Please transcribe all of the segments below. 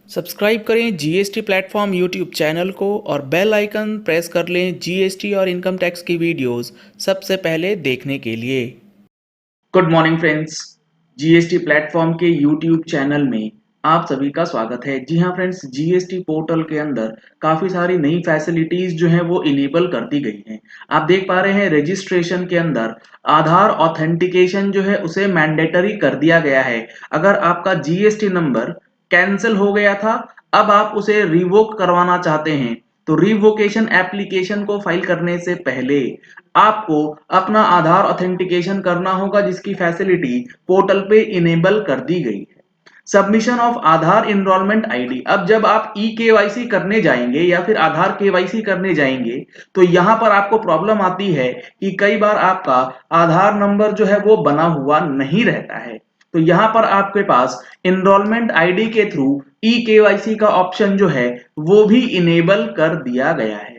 Subscribe करें GST platform YouTube channel को और बेल आइकन प्रेस कर लें जीएसटी और इनकम टैक्स की वीडियोस सबसे पहले देखने के लिए। Good morning friends, GST platform के यूट्यूब चैनल में आप सभी का स्वागत है। जी हाँ फ्रेंड्स, जीएसटी पोर्टल के अंदर काफ़ी सारी नई फैसिलिटीज़ जो हैं वो इनेबल कर दी गई हैं। आप देख पा रहे हैं रजिस्ट्रेशन के अंदर आधार ऑथेंटिकेशन जो है उसे मैंडेटरी कर दिया गया है। अगर आपका जीएसटी नंबर कैंसिल हो गया था, अब आप उसे रिवोक करवाना चाहते हैं, तो रिवोकेशन एप्लीकेशन को फाइल करने से पहले आपको अपना आधार ऑथेंटिकेशन करना होगा, जिसकी फैसिलिटी पोर्टल पे इनेबल कर दी गई है। Submission of Aadhaar enrolment ID. अब जब आप ई केवाईसी करने जाएंगे या फिर आधार केवाईसी करने जाएंगे तो यहां पर आपको प्रॉब्लम आती है कि कई बार आपका आधार नंबर जो है वो बना हुआ नहीं रहता है। तो यहां पर आपके पास इनरोलमेंट आईडी के थ्रू ई केवाईसी का ऑप्शन जो है वो भी इनेबल कर दिया गया है।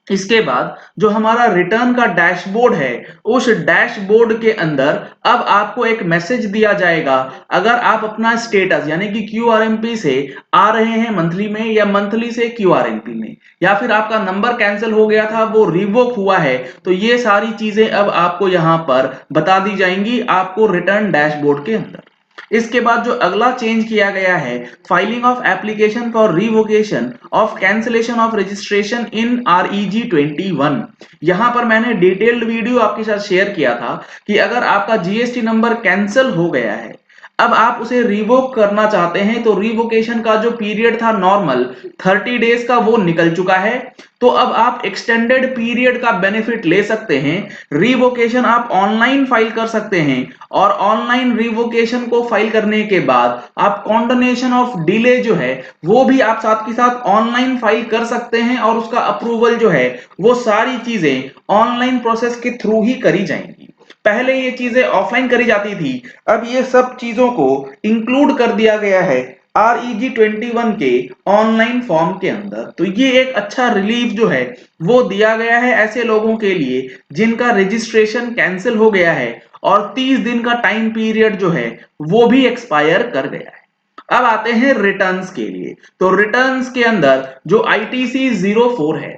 इसके बाद जो हमारा रिटर्न का डैशबोर्ड है, उस डैशबोर्ड के अंदर अब आपको एक मैसेज दिया जाएगा। अगर आप अपना स्टेटस यानी कि क्यूआरएमपी से आ रहे हैं मंथली में या मंथली से क्यूआरएमपी में, या फिर आपका नंबर कैंसिल हो गया था वो रिवोक हुआ है, तो ये सारी चीजें अब आपको यहां पर बता दी जाएंगी आपको रिटर्न डैशबोर्ड के अंदर। इसके बाद जो अगला चेंज किया गया है, filing of application for revocation of cancellation of registration in REG 21। यहां पर मैंने डिटेल्ड वीडियो आपके साथ शेयर किया था कि अगर आपका जीएसटी नंबर कैंसिल हो गया है, अब आप उसे रिवोक करना चाहते हैं, तो रिवोकेशन का जो पीरियड था नॉर्मल 30 डेज का वो निकल चुका है। तो अब आप एक्सटेंडेड पीरियड का बेनिफिट ले सकते हैं। रिवोकेशन आप ऑनलाइन फाइल कर सकते हैं और ऑनलाइन रिवोकेशन को फाइल करने के बाद आप कॉन्डोनेशन ऑफ डिले जो है वो भी आप साथ के साथ ऑनलाइन फाइल कर सकते हैं और उसका अप्रूवल जो है वो सारी चीजें ऑनलाइन प्रोसेस के थ्रू ही करी जाएंगी। पहले ये चीजें ऑफलाइन करी जाती थी, अब ये सब चीजों को इंक्लूड कर दिया गया है आरईजी 21 के ऑनलाइन फॉर्म के अंदर। तो ये एक अच्छा रिलीफ जो है वो दिया गया है ऐसे लोगों के लिए जिनका रजिस्ट्रेशन कैंसिल हो गया है और 30 दिन का टाइम पीरियड जो है वो भी एक्सपायर कर गया है। अब आते हैं रिटर्न्स के लिए। तो रिटर्न्स के अंदर जो आईटीसी 04 है,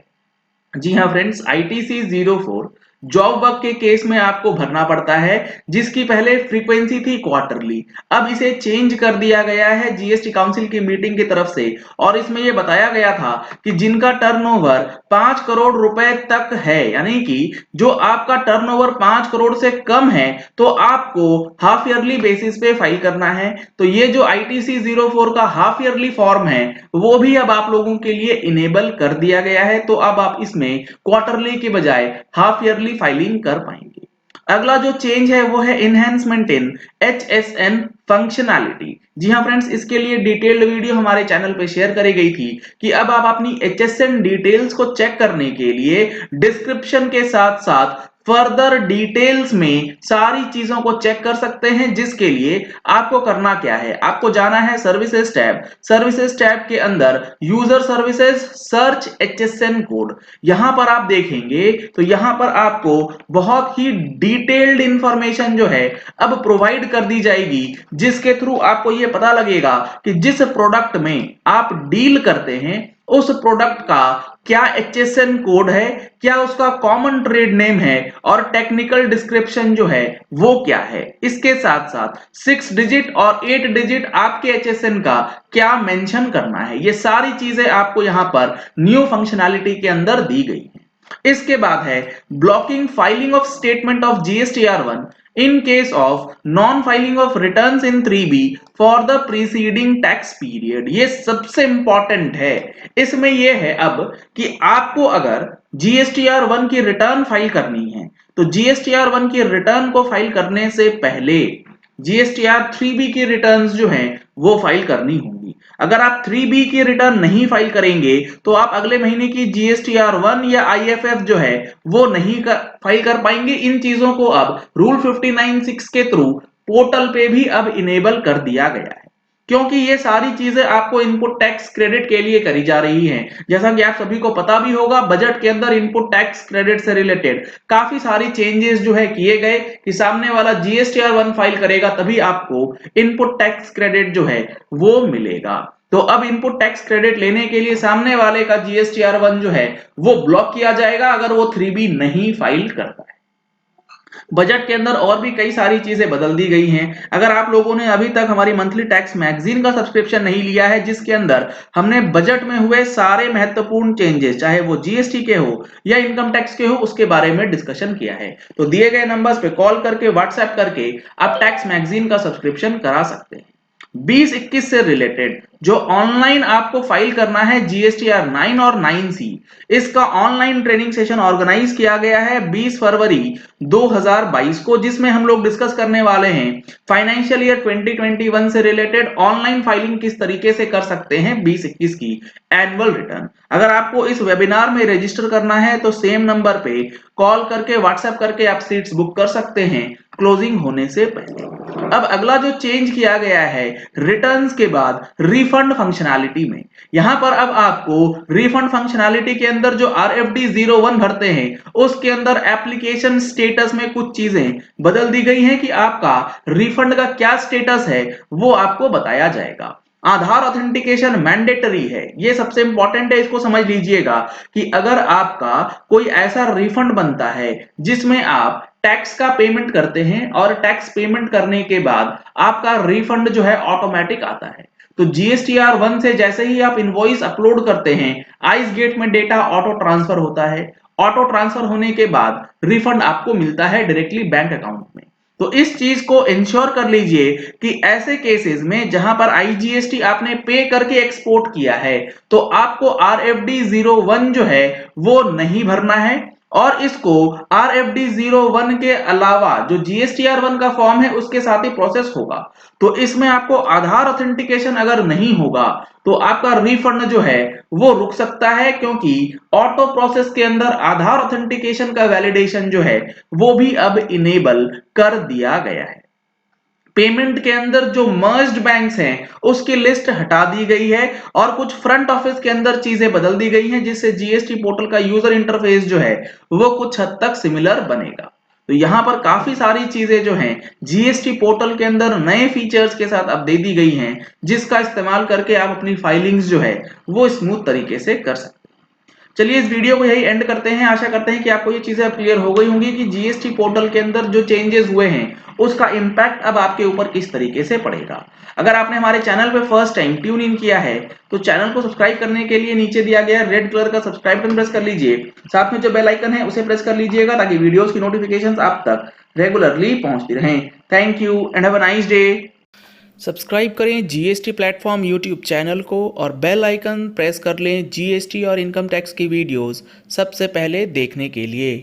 जी हाँ फ्रेंड्स, आईटीसी 04 जॉब वर्क के केस में आपको भरना पड़ता है, जिसकी पहले फ्रीक्वेंसी थी क्वार्टरली। अब इसे चेंज कर दिया गया है जीएसटी काउंसिल की मीटिंग की तरफ से, और इसमें यह बताया गया था कि जिनका टर्नओवर 5 करोड़ रुपए तक है, यानी कि जो आपका टर्नओवर 5 करोड़ से कम है, तो आपको हाफ ईयरली बेसिस पे फाइल करना है। तो ये जो आईटीसी 04 का हाफ ईयरली फॉर्म है वो भी अब आप लोगों के लिए इनेबल कर दिया गया है। तो अब आप इसमें क्वार्टरली के बजाय हाफ ईयरली फाइलिंग कर पाएंगे। अगला जो चेंज है वो है इनहेंसमेंट इन एचएसएन फंक्शनैलिटी। जी हाँ फ्रेंड्स, इसके लिए डिटेल्ड वीडियो हमारे चैनल पे शेयर करी गई थी कि अब आप अपनी एचएसएन डिटेल्स को चेक करने के लिए डिस्क्रिप्शन के साथ साथ फर्दर डिटेल्स में सारी चीजों को चेक कर सकते हैं। जिसके लिए आपको करना क्या है, आपको जाना है सर्विसेज टैब। सर्विसेज टैब के अंदर user services search HSN code, यहां पर आप देखेंगे तो यहां पर आपको बहुत ही डिटेल्ड इंफॉर्मेशन जो है अब प्रोवाइड कर दी जाएगी, जिसके थ्रू आपको यह पता लगेगा कि जिस प्रोडक्ट में आप डील करते हैं उस प्रोडक्ट का क्या एचएसएन कोड है, क्या उसका कॉमन ट्रेड नेम है और टेक्निकल डिस्क्रिप्शन जो है वो क्या है। इसके साथ साथ 6 डिजिट और 8 डिजिट आपके एचएसएन का क्या मेंशन करना है, ये सारी चीजें आपको यहां पर न्यू फंक्शनैलिटी के अंदर दी गई है। इसके बाद है blocking filing of statement of GSTR one in case of non-filing of returns in 3B for the preceding tax period। ये सबसे इंपॉर्टेंट है। इसमें यह है अब कि आपको अगर जीएसटीआर1 की रिटर्न फाइल करनी है, तो जीएसटीआर1 की रिटर्न को फाइल करने से पहले जीएसटीआर 3B की रिटर्न्स जो हैं वो फाइल करनी होंगी। अगर आप 3B की रिटर्न नहीं फाइल करेंगे तो आप अगले महीने की जीएसटीआर1 या आईएफएफ जो है वो नहीं फाइल कर पाएंगे। इन चीजों को अब रूल 59(6) के थ्रू पोर्टल पे भी अब इनेबल कर दिया गया है, क्योंकि ये सारी चीजें आपको इनपुट टैक्स क्रेडिट के लिए करी जा रही हैं। जैसा कि आप सभी को पता भी होगा, बजट के अंदर इनपुट टैक्स क्रेडिट से रिलेटेड काफी सारी चेंजेस जो है किए गए कि सामने वाला जीएसटीआर1 फाइल करेगा तभी आपको इनपुट टैक्स क्रेडिट जो है वो मिलेगा। तो अब इनपुट टैक्स क्रेडिट लेने के लिए सामने वाले का GSTR1 जो है वो ब्लॉक किया जाएगा अगर वो 3B नहीं फाइल करता है। बजट के अंदर और भी कई सारी चीजें बदल दी गई हैं। अगर आप लोगों ने अभी तक हमारी मंथली टैक्स मैगजीन का सब्सक्रिप्शन नहीं लिया है, जिसके अंदर हमने बजट में हुए सारे महत्वपूर्ण चेंजेस, चाहे वो जीएसटी के हो या इनकम टैक्स के हो, उसके बारे में डिस्कशन किया है, तो दिए गए नंबर्स पे कॉल करके, व्हाट्सएप करके आप टैक्स मैगजीन का सब्सक्रिप्शन करा सकते हैं। 2021 से रिलेटेड जो ऑनलाइन आपको फाइल करना है GSTR 9 और 9C, इसका ऑनलाइन ट्रेनिंग सेशन ऑर्गेनाइज किया गया है 20 फरवरी 2022 को, जिसमें हम लोग डिस्कस करने वाले हैं फाइनेंशियल ईयर 2021 से रिलेटेड ऑनलाइन फाइलिंग किस तरीके से कर सकते हैं 2021 की एनुअल रिटर्न। अगर आपको इस वेबिनार में रजिस्टर करना है तो सेम नंबर पे कॉल करके, व्हाट्सएप करके आप सीट्स बुक कर सकते हैं क्लोजिंग होने से पहले। अब अगला जो चेंज किया गया है रिटर्न्स के बाद रिफंड फंक्शनैलिटी में, यहां पर अब आपको रिफंड फंक्शनैलिटी के अंदर जो RFD 01 भरते हैं उसके अंदर एप्लीकेशन स्टेटस में कुछ चीजें बदल दी गई हैं कि आपका रिफंड का क्या स्टेटस है वो आपको बताया जाएगा। आधार ऑथेंटिकेशन मैंडेटरी है, ये सबसे इंपॉर्टेंट है, इसको समझ लीजिएगा कि अगर आपका कोई ऐसा रिफंड बनता है जिसमें आप टैक्स का पेमेंट करते हैं और टैक्स पेमेंट करने के बाद आपका रिफंड जो है ऑटोमेटिक आता है, तो GSTR1 से जैसे ही आप इनवॉइस अपलोड करते हैं आइस गेट में डेटा ऑटो ट्रांसफर होता है। ऑटो ट्रांसफर होने के बाद रिफंड आपको मिलता है डायरेक्टली बैंक अकाउंट में। तो इस चीज को इंश्योर कर लीजिए कि ऐसे केसेस में जहां पर IGST आपने पे करके एक्सपोर्ट किया है तो आपको RFD 01 जो है वो नहीं भरना है, और इसको RFD 01 के अलावा जो GSTR1 का फॉर्म है उसके साथ ही प्रोसेस होगा। तो इसमें आपको आधार ऑथेंटिकेशन अगर नहीं होगा तो आपका रिफंड जो है वो रुक सकता है, क्योंकि ऑटो प्रोसेस के अंदर आधार ऑथेंटिकेशन का वैलिडेशन जो है वो भी अब इनेबल कर दिया गया है। पेमेंट के अंदर जो मर्ज्ड बैंक्स हैं उसकी लिस्ट हटा दी गई है और कुछ फ्रंट ऑफिस के अंदर चीजें बदल दी गई हैं, जिससे जीएसटी पोर्टल का यूजर इंटरफेस जो है वो कुछ हद तक सिमिलर बनेगा। तो यहां पर काफी सारी चीजें जो हैं जीएसटी पोर्टल के अंदर नए फीचर्स के साथ अब दे दी गई हैं, जिसका इस्तेमाल करके आप अपनी फाइलिंग्स जो है वो स्मूथ तरीके से कर सकते हैं। चलिए इस वीडियो को यही एंड करते हैं। आशा करते हैं कि आपको ये चीजें अब क्लियर हो गई होंगी कि जीएसटी पोर्टल के अंदर जो चेंजेस हुए हैं उसका इंपैक्ट अब आपके ऊपर किस तरीके से पड़ेगा। अगर आपने हमारे चैनल पे फर्स्ट टाइम ट्यून इन किया है तो चैनल को सब्सक्राइब करने के लिए नीचे दिया गया रेड कलर का सब्सक्राइब बटन प्रेस कर लीजिए, साथ में जो बेल आइकन है उसे प्रेस कर लीजिएगा ताकि वीडियोस की नोटिफिकेशंस आप तक रेगुलरली पहुंचती रहें। Thank you and have a nice day. Subscribe करें जीएसटी प्लेटफॉर्म यूट्यूब चैनल को और बेल आइकन प्रेस कर लें जीएसटी और इनकम टैक्स की वीडियोस सबसे पहले देखने के लिए।